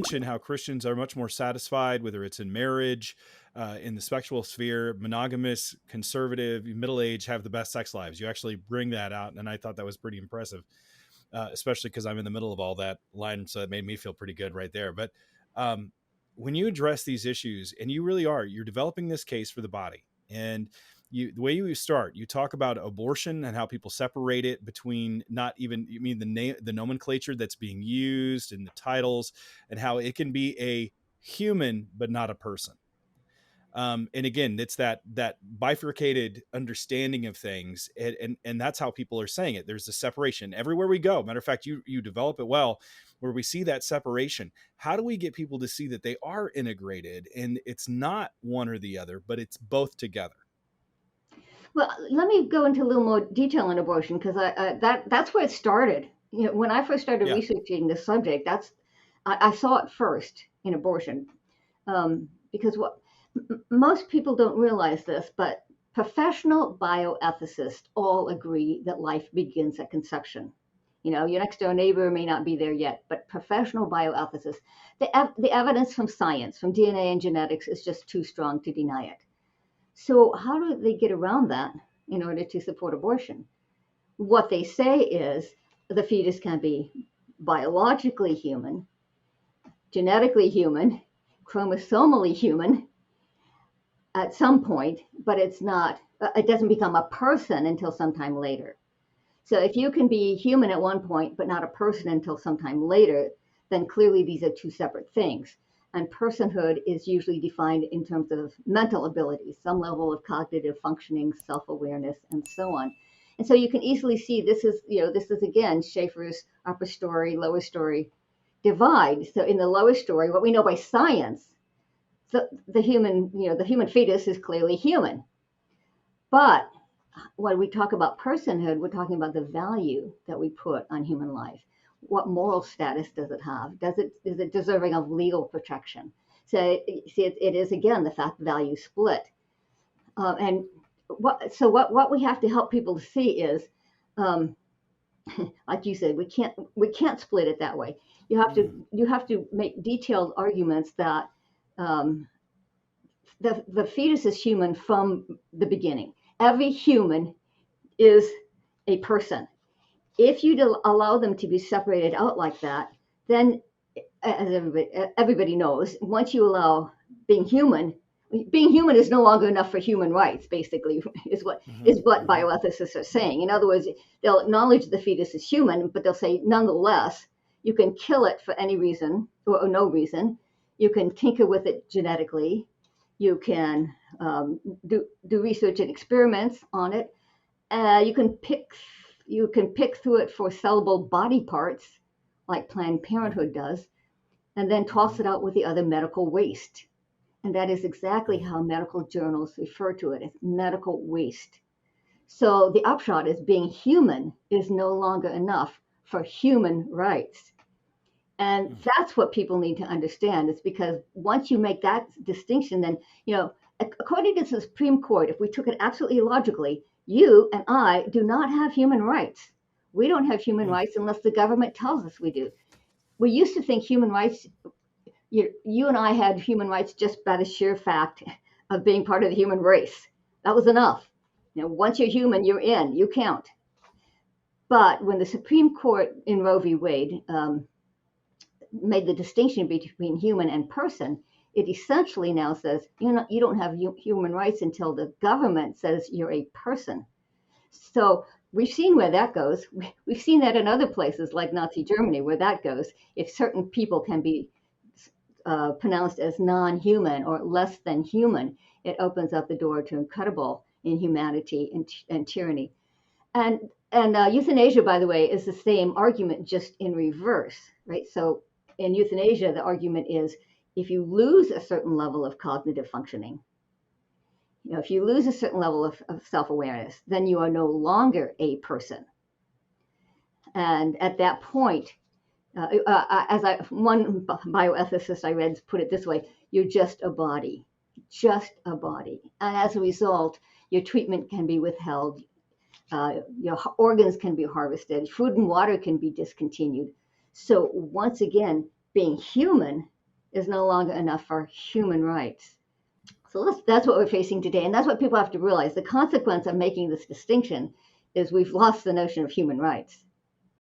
mentioned how Christians are much more satisfied, whether it's in marriage, in the sexual sphere, monogamous, conservative, middle age, have the best sex lives. You actually bring that out, and I thought that was pretty impressive, especially because I'm in the middle of all that line, so it made me feel pretty good right there. But um, when you address these issues, and you really are, you're developing this case for the body, and the way you start, you talk about abortion and how people separate it between not even, you mean the name, the nomenclature that's being used and the titles, and how it can be a human but not a person. And again, it's that bifurcated understanding of things, and that's how people are saying it. There's a separation everywhere we go. Matter of fact, you develop it well, where we see that separation. How do we get people to see that they are integrated, and it's not one or the other, but it's both together? Well, let me go into a little more detail on abortion because that's where it started. When I first started Yeah. researching this subject, I saw it first in abortion, because most people don't realize this, but professional bioethicists all agree that life begins at conception. Your next door neighbor may not be there yet, but professional bioethicists, the evidence from science, from DNA and genetics, is just too strong to deny it. So, how do they get around that in order to support abortion? What they say is the fetus can be biologically human, genetically human, chromosomally human at some point, but it doesn't become a person until sometime later. So, if you can be human at one point, but not a person until sometime later, then clearly these are two separate things. And personhood is usually defined in terms of mental abilities, some level of cognitive functioning, self-awareness, and so on. And so you can easily see this is again Schaeffer's upper story, lower story divide. So in the lower story, what we know by science, the human fetus is clearly human. But when we talk about personhood, we're talking about the value that we put on human life. What moral status does it have? Is it deserving of legal protection? So see, it is again the fact value split. And what we have to help people to see is, um, like you said, we can't split it that way. You have to make detailed arguments that um, the fetus is human from the beginning. Every human is a person. If you allow them to be separated out like that, then, as everybody knows, once you allow being human, being human is no longer enough for human rights. Basically, is what Hmm. is what Hmm. bioethicists are saying. In other words, they'll acknowledge the fetus is human, but they'll say nonetheless, you can kill it for any reason or no reason. You can tinker with it genetically. You can do research and experiments on it. You can pick through it for sellable body parts, like Planned Hmm. Parenthood does, and then Hmm. toss it out with the other medical waste. And that is exactly Hmm. how medical journals refer to it as medical waste. So the upshot is being human is no longer enough for human rights. And that's what people need to understand. It's because once you make that distinction, then, according to the Supreme Court, if we took it absolutely logically, you and I do not have human rights. We don't have human Hmm. rights unless the government tells us we do. We used to think human rights, you and I had human rights just by the sheer fact of being part of the human race. That was enough. Once you're human, you're in, you count. But when the Supreme Court in Roe v. Wade made the distinction between human and person, it essentially now says you don't have human rights until the government says you're a person. So we've seen where that goes. We've seen that in other places like Nazi Germany, where that goes. If certain people can be pronounced as non-human or less than human, it opens up the door to incredible inhumanity and tyranny. And euthanasia, by the way, is the same argument, just in reverse, right? So in euthanasia, the argument is if you lose a certain level of cognitive functioning, if you lose a certain level of self-awareness, then you are no longer a person. And at that point, one bioethicist I read put it this way: you're just a body, just a body. And as a result, your treatment can be withheld, your organs can be harvested, food and water can be discontinued. So once again, being human is no longer enough for human rights. So that's what we're facing today. And that's what people have to realize. The consequence of making this distinction is we've lost the notion of human rights.